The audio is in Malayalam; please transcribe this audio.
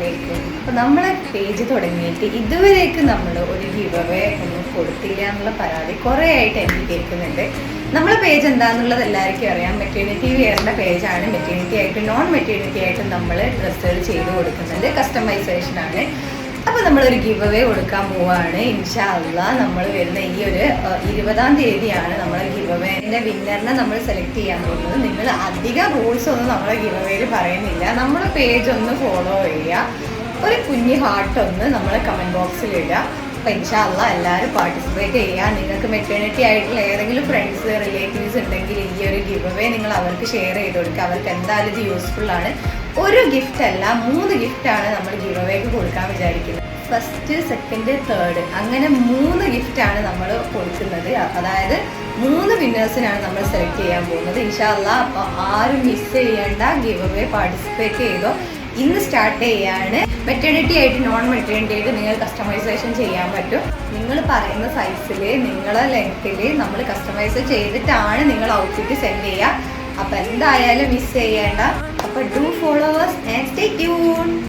അസ്സലാമലൈക്കും. അപ്പോൾ നമ്മളെ പേജ് തുടങ്ങിയിട്ട് ഇതുവരേക്ക് നമ്മൾ ഒരു ഗിവ് അവേ ഒന്നും കൊടുത്തില്ല എന്നുള്ള പരാതി കുറേ ആയിട്ട് എനിക്ക് കേൾക്കുന്നുണ്ട്. നമ്മളെ പേജ് എന്താണെന്നുള്ളത് എല്ലാവർക്കും അറിയാം. മെറ്റേണിറ്റി വെയറിൻ്റെ പേജാണ്. മെറ്റേണിറ്റി ആയിട്ട് നോൺ മെറ്റേണിറ്റി ആയിട്ട് നമ്മൾ ഡ്രസ്സുകൾ ചെയ്ത് കൊടുക്കുന്നത് കസ്റ്റമൈസേഷനാണ്. അപ്പോൾ നമ്മളൊരു ഗിവ് അവേ കൊടുക്കാൻ പോവുകയാണ്. ഇൻഷാ അല്ലാഹ് നമ്മൾ വരുന്ന ഈ ഒരു 20-ാം തീയതിയാണ് നമ്മളെ ഗിവ് അവേൻ്റെ വിന്നറിനെ നമ്മൾ സെലക്ട് ചെയ്യാൻ പോകുന്നത്. നിങ്ങൾ അധികം റൂൾസ് ഒന്നും നമ്മളെ ഗിവ് അവേയിൽ പറയുന്നില്ല. നമ്മളെ പേജ് ഒന്ന് ഫോളോ ചെയ്യുക, ഒരു കുഞ്ഞ് ഹാർട്ട് ഒന്ന് നമ്മളെ കമൻറ്റ് ബോക്സിൽ ഇടുക. അപ്പോൾ ഇൻഷാ അല്ലാഹ് എല്ലാവരും പാർട്ടിസിപ്പേറ്റ് ചെയ്യുക. നിങ്ങൾക്ക് മെറ്റേണിറ്റി ആയിട്ടുള്ള ഏതെങ്കിലും ഫ്രണ്ട്സ് റിലേറ്റീവ്സ് ഉണ്ടെങ്കിൽ ഈ ഒരു ഗിവ് അവേ നിങ്ങൾ അവർക്ക് ഷെയർ ചെയ്ത് കൊടുക്കുക. അവർക്ക് എന്തായാലും ഇത് യൂസ്ഫുള്ളാണ്. ഒരു ഗിഫ്റ്റ് അല്ല, 3 ഗിഫ്റ്റാണ് നമ്മൾ ഗിവ് അവേക്ക് കൊടുക്കാൻ വിചാരിക്കുന്നത്. ഫസ്റ്റ്, സെക്കൻഡ്, തേർഡ് അങ്ങനെ 3 ഗിഫ്റ്റാണ് നമ്മൾ കൊടുക്കുന്നത്. അതായത് 3 വിന്നേഴ്സിനാണ് നമ്മൾ സെലക്ട് ചെയ്യാൻ പോകുന്നത് ഇൻഷാ അല്ലാഹ്. അപ്പോൾ ആരും മിസ് ചെയ്യേണ്ട, ഗിവ് അവേ പാർട്ടിസിപ്പേറ്റ് ചെയ്തോ. ഇന്ന് സ്റ്റാർട്ട് ചെയ്യാണ്. മെറ്റേണിറ്റി ആയിട്ട് നോൺ മെറ്റേണിറ്റി ആയിട്ട് നിങ്ങൾ കസ്റ്റമൈസേഷൻ ചെയ്യാൻ പറ്റും. നിങ്ങൾ പറയുന്ന സൈസിൽ നിങ്ങളെ ലെങ്ത്തിൽ നമ്മൾ കസ്റ്റമൈസ് ചെയ്തിട്ടാണ് നിങ്ങൾ ഔട്ട്ഫിറ്റ് സെൻഡ് ചെയ്യുക. അപ്പോൾ എന്തായാലും മിസ് ചെയ്യേണ്ട. അപ്പോൾ do follow us and stay tuned.